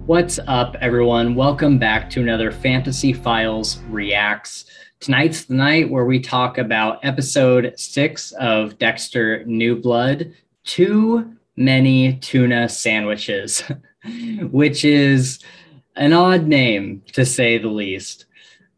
What's up, everyone? Welcome back to another Fantasy Files Reacts. Tonight's the night where we talk about Ep.6 of Dexter New Blood, Too Many Tuna Sandwiches, which is an odd name, to say the least.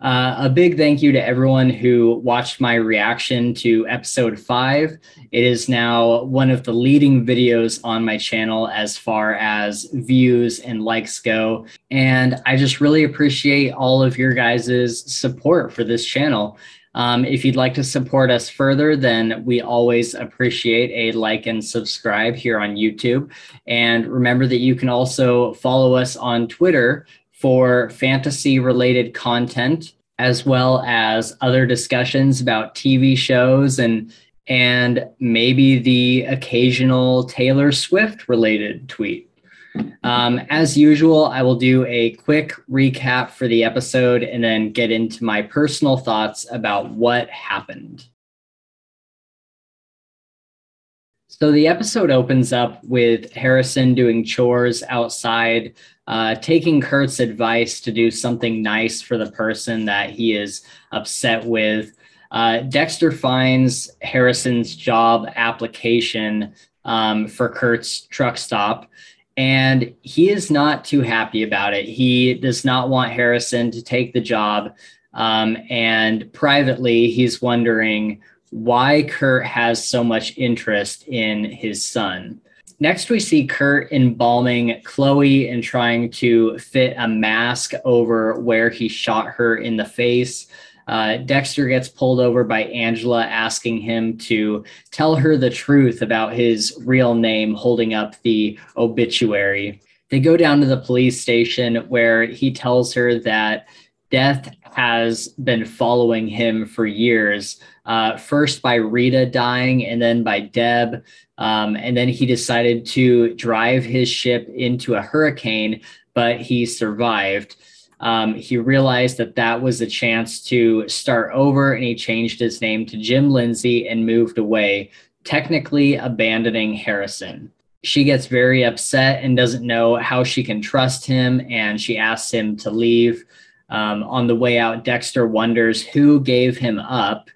A big thank you to everyone who watched my reaction to episode 5. It is now one of the leading videos on my channel as far as views and likes go. And I just really appreciate all of your guys' support for this channel. If you'd like to support us further, then we always appreciate a like and subscribe here on YouTube. And remember that you can also follow us on Twitter for fantasy-related content, as well as other discussions about TV shows and maybe the occasional Taylor Swift-related tweet. As usual, I will do a quick recap for the episode and then get into my personal thoughts about what happened. So the episode opens up with Harrison doing chores outside, taking Kurt's advice to do something nice for the person that he is upset with. Dexter finds Harrison's job application for Kurt's truck stop, and he is not too happy about it. He does not want Harrison to take the job, and privately, he's wondering why Kurt has so much interest in his son. Next, we see Kurt embalming Chloe and trying to fit a mask over where he shot her in the face. Dexter gets pulled over by Angela, asking him to tell her the truth about his real name, holding up the obituary. They go down to the police station where he tells her that death has been following him for years, first by Rita dying and then by Deb. And then he decided to drive his ship into a hurricane, but he survived. He realized that that was a chance to start over, and he changed his name to Jim Lindsay and moved away, technically abandoning Harrison. She gets very upset and doesn't know how she can trust him, and she asks him to leave. On the way out, Dexter wonders who gave him up,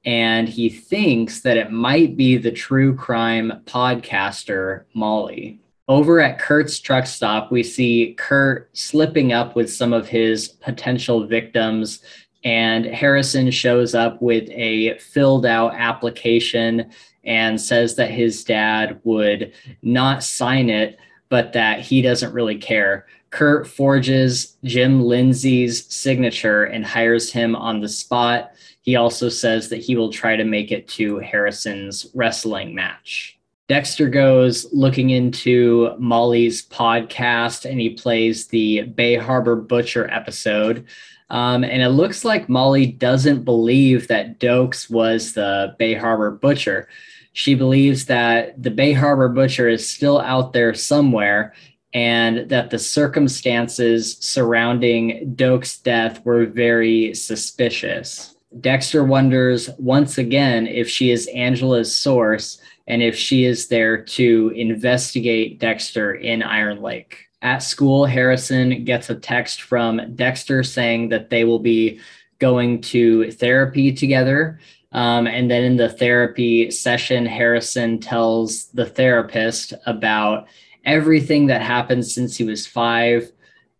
and he thinks that it might be the true crime podcaster, Molly. Over at Kurt's truck stop, we see Kurt slipping up with some of his potential victims, and Harrison shows up with a filled out application and says that his dad would not sign it, but that he doesn't really care. Kurt forges Jim Lindsay's signature and hires him on the spot. He also says that he will try to make it to Harrison's wrestling match. Dexter goes looking into Molly's podcast, and he plays the Bay Harbor Butcher episode. And it looks like Molly doesn't believe that Dokes was the Bay Harbor Butcher. She believes that the Bay Harbor Butcher is still out there somewhere, and that the circumstances surrounding Dokes' death were very suspicious. Dexter wonders once again if she is Angela's source and if she is there to investigate Dexter in Iron Lake. At school, Harrison gets a text from Dexter saying that they will be going to therapy together. And then in the therapy session, Harrison tells the therapist about everything that happened since he was 5,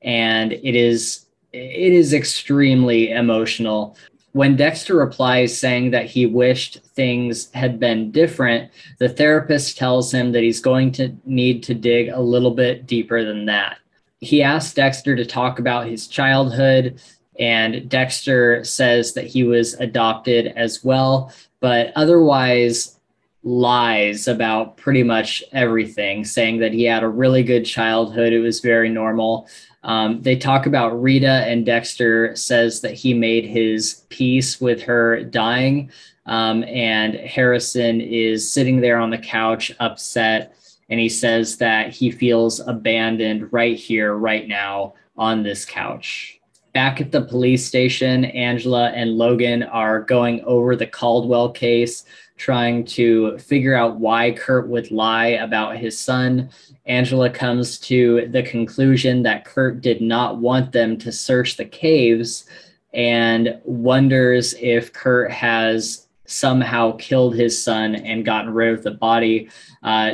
and it is extremely emotional. When Dexter replies saying that he wished things had been different, the therapist tells him that he's going to need to dig a little bit deeper than that. He asks Dexter to talk about his childhood, and Dexter says that he was adopted as well, but otherwise lies about pretty much everything, saying that he had a really good childhood. It was very normal. They talk about Rita, and Dexter says that he made his peace with her dying. And Harrison is sitting there on the couch upset, and he says that he feels abandoned right here, right now on this couch. Back at the police station, Angela and Logan are going over the Caldwell case, trying to figure out why Kurt would lie about his son. Angela comes to the conclusion that Kurt did not want them to search the caves and wonders if Kurt has somehow killed his son and gotten rid of the body.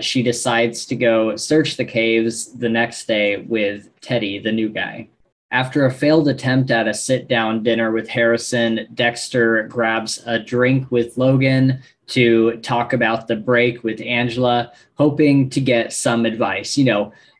She decides to go search the caves the next day with Teddy, the new guy. After a failed attempt at a sit-down dinner with Harrison, Dexter grabs a drink with Logan to talk about the break with Angela, hoping to get some advice,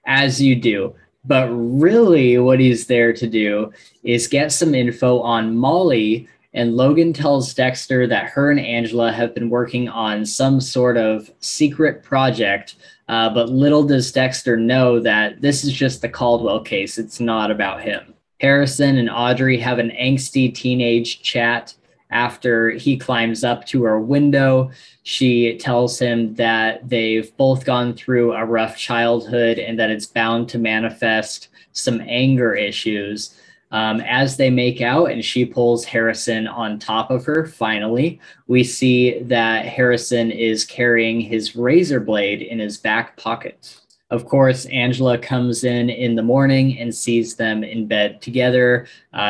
as you do. But really what he's there to do is get some info on Molly, and Logan tells Dexter that her and Angela have been working on some sort of secret project, but little does Dexter know that this is just the Caldwell case. It's not about him. Harrison and Audrey have an angsty teenage chat after he climbs up to her window. She tells him that they've both gone through a rough childhood and that it's bound to manifest some anger issues. As they make out and she pulls Harrison on top of her, finally, we see that Harrison is carrying his razor blade in his back pocket. Of course, Angela comes in the morning and sees them in bed together.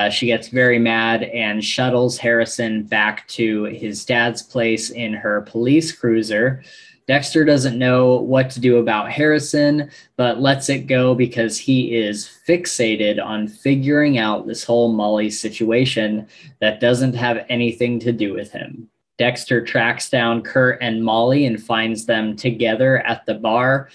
She gets very mad and shuttles Harrison back to his dad's place in her police cruiser. Dexter doesn't know what to do about Harrison, but lets it go because he is fixated on figuring out this whole Molly situation that doesn't have anything to do with him. Dexter tracks down Kurt and Molly and finds them together at the bar.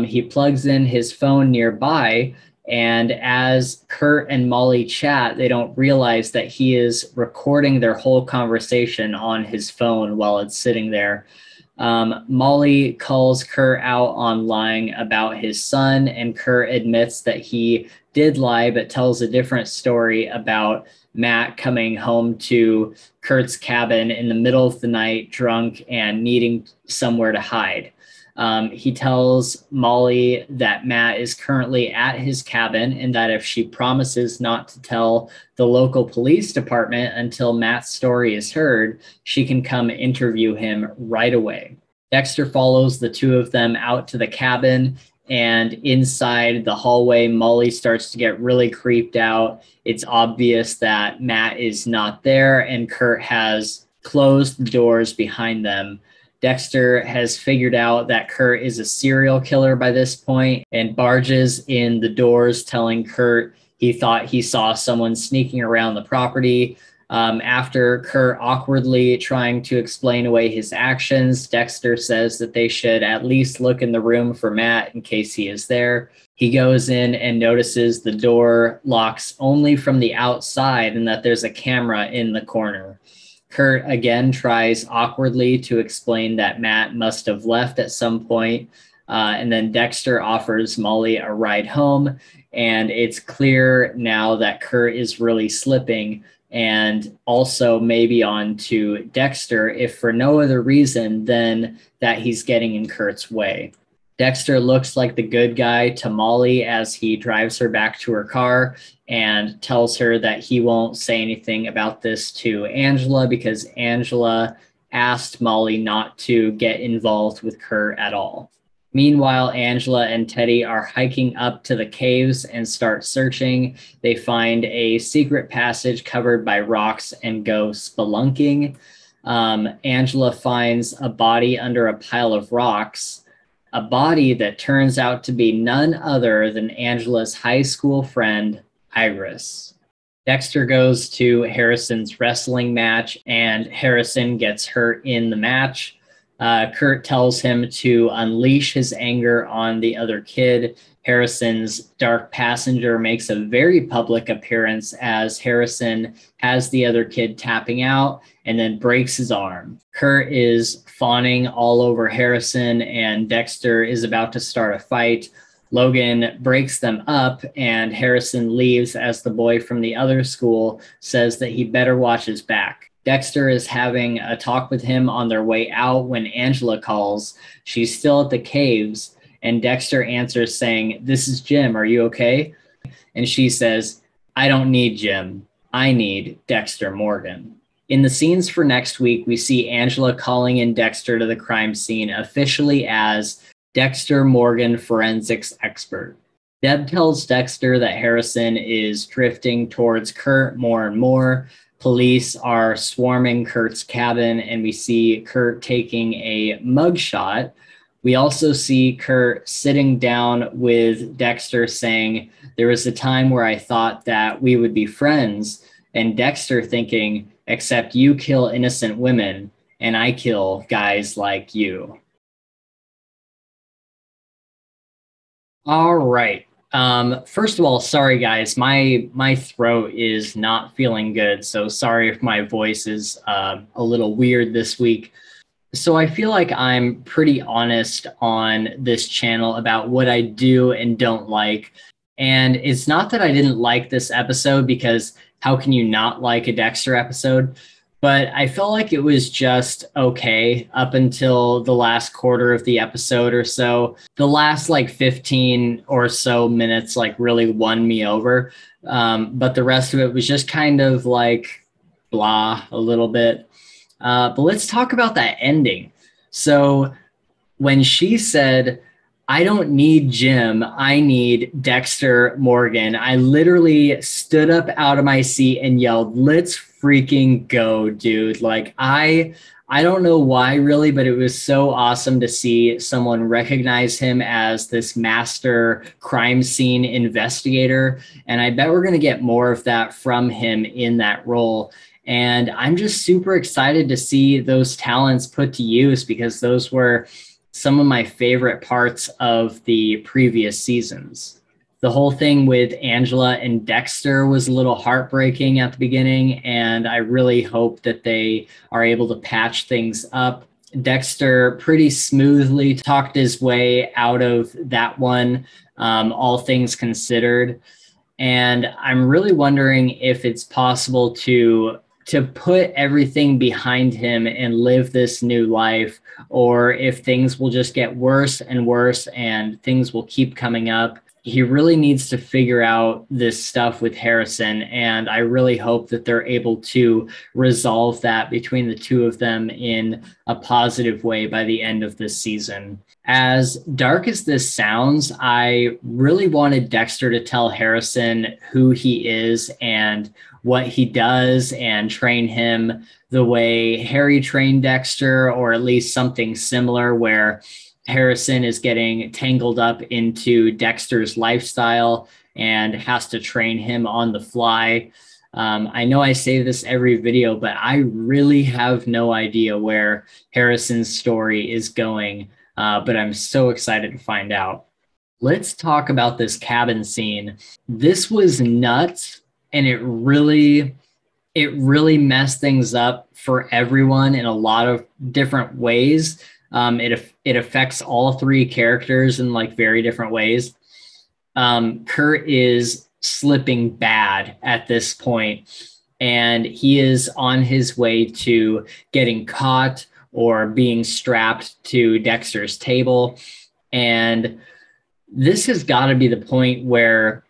He plugs in his phone nearby, and as Kurt and Molly chat, they don't realize that he is recording their whole conversation on his phone while it's sitting there. Molly calls Kurt out on lying about his son, and Kurt admits that he did lie, but tells a different story about Matt coming home to Kurt's cabin in the middle of the night, drunk and needing somewhere to hide. He tells Molly that Matt is currently at his cabin and that if she promises not to tell the local police department until Matt's story is heard, she can come interview him right away. Dexter follows the two of them out to the cabin, and inside the hallway, Molly starts to get really creeped out. It's obvious that Matt is not there, and Kurt has closed the doors behind them. Dexter has figured out that Kurt is a serial killer by this point and barges in the doors, telling Kurt he thought he saw someone sneaking around the property. After Kurt awkwardly trying to explain away his actions, Dexter says that they should at least look in the room for Matt in case he is there. He goes in and notices the door locks only from the outside and that there's a camera in the corner. Kurt again tries awkwardly to explain that Matt must have left at some point, and then Dexter offers Molly a ride home, and it's clear now that Kurt is really slipping, and also maybe on to Dexter, if for no other reason than that he's getting in Kurt's way. Dexter looks like the good guy to Molly as he drives her back to her car and tells her that he won't say anything about this to Angela because Angela asked Molly not to get involved with Kurt at all. Meanwhile, Angela and Teddy are hiking up to the caves and start searching. They find a secret passage covered by rocks and go spelunking. Angela finds a body under a pile of rocks, a body that turns out to be none other than Angela's high school friend, Iris. Dexter goes to Harrison's wrestling match, and Harrison gets hurt in the match. Kurt tells him to unleash his anger on the other kid. Harrison's dark passenger makes a very public appearance as Harrison has the other kid tapping out and then breaks his arm. Kurt is fawning all over Harrison, and Dexter is about to start a fight. Logan breaks them up, and Harrison leaves as the boy from the other school says that he better watch his back. Dexter is having a talk with him on their way out when Angela calls. She's still at the caves, and Dexter answers saying, "This is Jim, are you okay?" And she says, I don't need Jim. I need Dexter Morgan. In the scenes for next week, we see Angela calling in Dexter to the crime scene officially as Dexter Morgan forensics expert. Deb tells Dexter that Harrison is drifting towards Kurt more and more. Police are swarming Kurt's cabin, and we see Kurt taking a mugshot. We also see Kurt sitting down with Dexter saying, "There was a time where I thought that we would be friends." And Dexter thinking, "Except you kill innocent women and I kill guys like you." All right. First of all, sorry guys, my throat is not feeling good, so sorry if my voice is a little weird this week. So I feel like I'm pretty honest on this channel about what I do and don't like. And it's not that I didn't like this episode, because how can you not like a Dexter episode? But I felt like it was just okay up until the last quarter of the episode or so. The last like 15 or so minutes like really won me over. But the rest of it was just kind of like blah a little bit. But let's talk about that ending. So when she said, "I don't need Jim, I need Dexter Morgan," I literally stood up out of my seat and yelled, "Let's freaking go, dude." Like I don't know why really, but it was so awesome to see someone recognize him as this master crime scene investigator. And I bet we're going to get more of that from him in that role. And I'm just super excited to see those talents put to use, because those were some of my favorite parts of the previous seasons. The whole thing with Angela and Dexter was a little heartbreaking at the beginning, and I really hope that they are able to patch things up. Dexter pretty smoothly talked his way out of that one, all things considered. And I'm really wondering if it's possible to put everything behind him and live this new life, or if things will just get worse and worse and things will keep coming up. He really needs to figure out this stuff with Harrison, and I really hope that they're able to resolve that between the two of them in a positive way by the end of this season. As dark as this sounds, I really wanted Dexter to tell Harrison who he is and what he does, and train him the way Harry trained Dexter, or at least something similar, where Harrison is getting tangled up into Dexter's lifestyle and has to train him on the fly. I know I say this every video, but I really have no idea where Harrison's story is going, but I'm so excited to find out. Let's talk about this cabin scene. This was nuts, and it really messed things up for everyone in a lot of different ways. It affects all three characters in like very different ways. Kurt is slipping bad at this point, and he is on his way to getting caught or being strapped to Dexter's table. And this has got to be the point where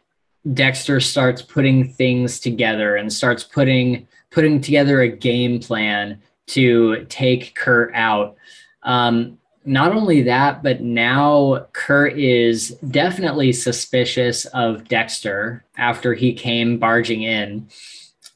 Dexter starts putting things together and starts putting together a game plan to take Kurt out. Not only that, but now Kurt is definitely suspicious of Dexter after he came barging in.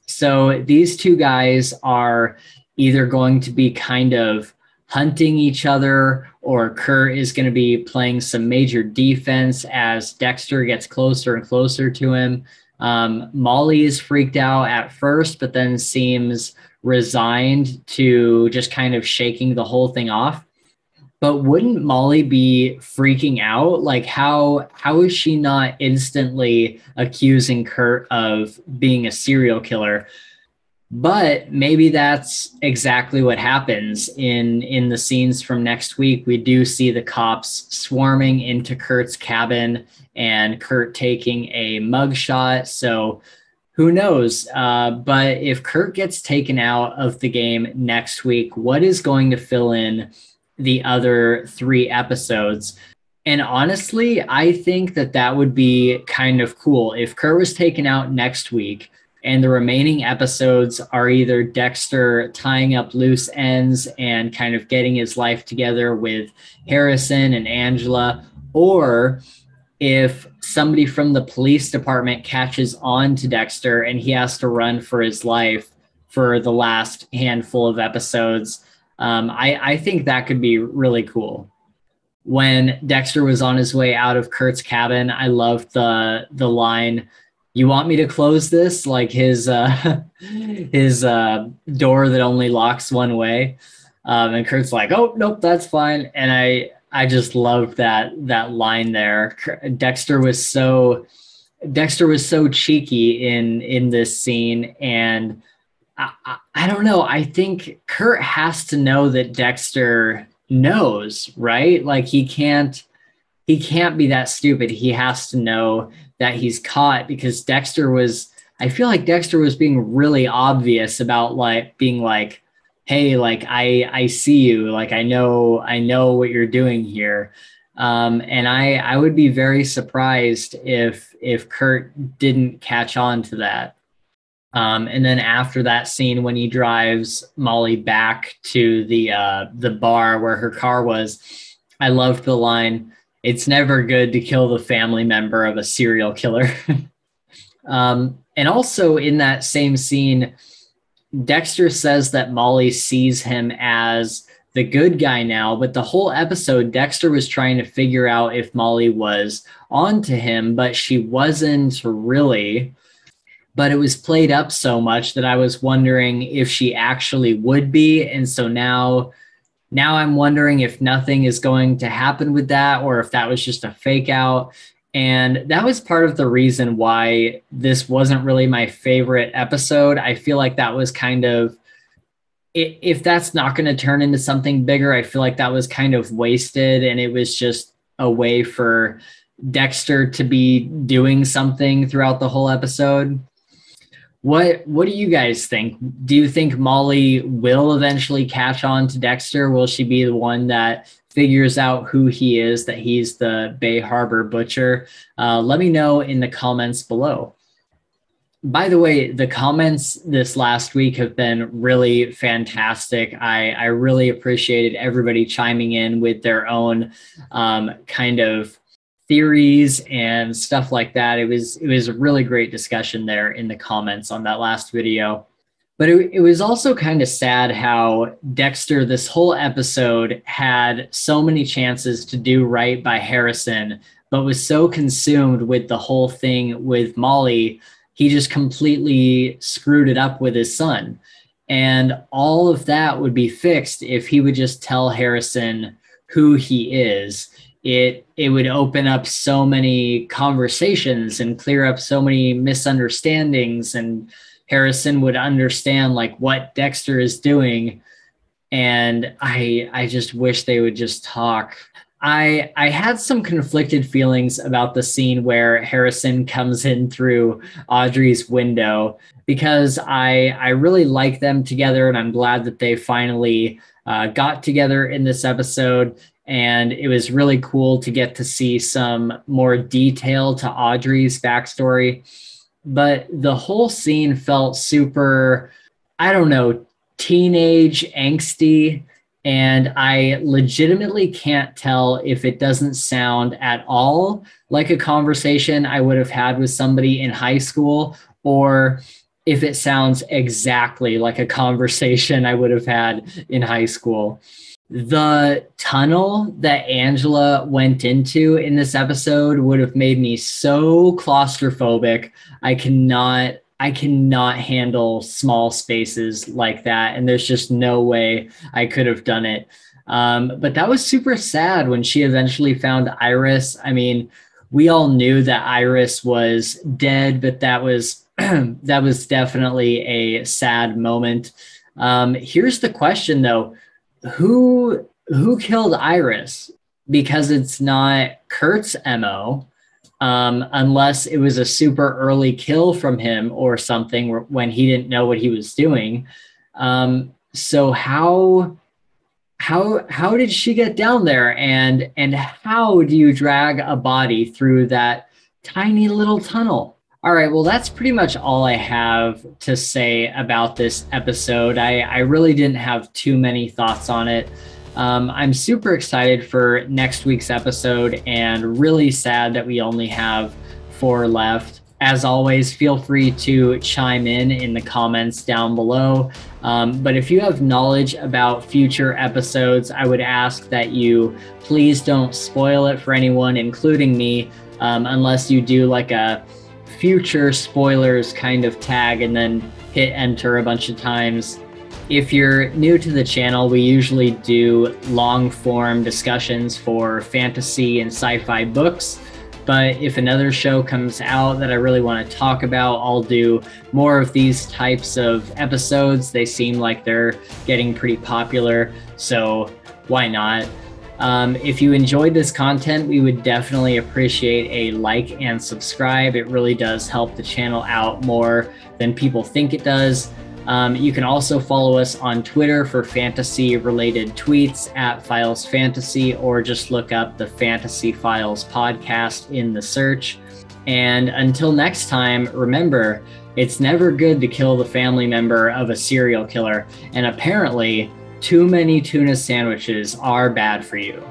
So these two guys are either going to be kind of hunting each other, or Kurt is going to be playing some major defense as Dexter gets closer and closer to him. Molly is freaked out at first, but then seems resigned to just kind of shaking the whole thing off. But wouldn't Molly be freaking out? Like how is she not instantly accusing Kurt of being a serial killer? But maybe that's exactly what happens in the scenes from next week. We do see the cops swarming into Kurt's cabin and Kurt taking a mugshot. So who knows? But if Kurt gets taken out of the game next week, what is going to fill in the other 3 episodes? And honestly, I think that that would be kind of cool if Kurt was taken out next week and the remaining episodes are either Dexter tying up loose ends and kind of getting his life together with Harrison and Angela, or if somebody from the police department catches on to Dexter and he has to run for his life for the last handful of episodes. I think that could be really cool. When Dexter was on his way out of Kurt's cabin, I loved the line, "You want me to close this?" Like his his door that only locks one way. And Kurt's like, "Oh nope, that's fine." And I just loved that line there. Dexter was so cheeky in this scene, and I don't know. I think Kurt has to know that Dexter knows, right? Like he can't be that stupid. He has to know that he's caught because I feel like Dexter was being really obvious about like being like, hey, like I see you, like I know what you're doing here. And I would be very surprised if Kurt didn't catch on to that. And then after that scene, when he drives Molly back to the bar where her car was, I loved the line, "It's never good to kill the family member of a serial killer." And also in that same scene, Dexter says that Molly sees him as the good guy now, but the whole episode, Dexter was trying to figure out if Molly was onto him, but she wasn't really. But it was played up so much that I was wondering if she actually would be. And so now I'm wondering if nothing is going to happen with that or if that was just a fake out. And that was part of the reason why this wasn't really my favorite episode. I feel like that was kind of, if that's not going to turn into something bigger, I feel like that was kind of wasted. And it was just a way for Dexter to be doing something throughout the whole episode. What do you guys think? Do you think Molly will eventually catch on to Dexter? Will she be the one that figures out who he is, that he's the Bay Harbor butcher? Let me know in the comments below. By the way, the comments this last week have been really fantastic. I really appreciated everybody chiming in with their own kind of theories and stuff like that. It was a really great discussion there in the comments on that last video. But it was also kind of sad how Dexter, this whole episode, had so many chances to do right by Harrison, but was so consumed with the whole thing with Molly, he just completely screwed it up with his son. And all of that would be fixed if he would just tell Harrison who he is. It would open up so many conversations and clear up so many misunderstandings, and Harrison would understand like what Dexter is doing. And I just wish they would just talk. I had some conflicted feelings about the scene where Harrison comes in through Audrey's window, because I really like them together, and I'm glad that they finally got together in this episode. And it was really cool to get to see some more detail to Audrey's backstory. But the whole scene felt super, I don't know, teenage angsty. And I legitimately can't tell if it doesn't sound at all like a conversation I would have had with somebody in high school, or if it sounds exactly like a conversation I would have had in high school. The tunnel that Angela went into in this episode would have made me so claustrophobic. I cannot handle small spaces like that. And there's just no way I could have done it. But that was super sad when she eventually found Iris. I mean, we all knew that Iris was dead, but that was that was definitely a sad moment. Here's the question though. Who killed Iris? Because it's not Kurt's MO, unless it was a super early kill from him or something when he didn't know what he was doing. So how how did she get down there, and how do you drag a body through that tiny little tunnel? All right, well, that's pretty much all I have to say about this episode. I really didn't have too many thoughts on it. I'm super excited for next week's episode and really sad that we only have 4 left. As always, feel free to chime in the comments down below. But if you have knowledge about future episodes, I would ask that you please don't spoil it for anyone, including me, unless you do like a future spoilers kind of tag and then hit enter a bunch of times. If you're new to the channel, we usually do long form discussions for fantasy and sci-fi books. But if another show comes out that I really want to talk about, I'll do more of these types of episodes. They seem like they're getting pretty popular, so why not? If you enjoyed this content, we would definitely appreciate a like and subscribe. It really does help the channel out more than people think it does. You can also follow us on Twitter for fantasy-related tweets at Files Fantasy, or just look up the Fantasy Files podcast in the search. And until next time, remember, it's never good to kill the family member of a serial killer, and apparently, too many tuna sandwiches are bad for you.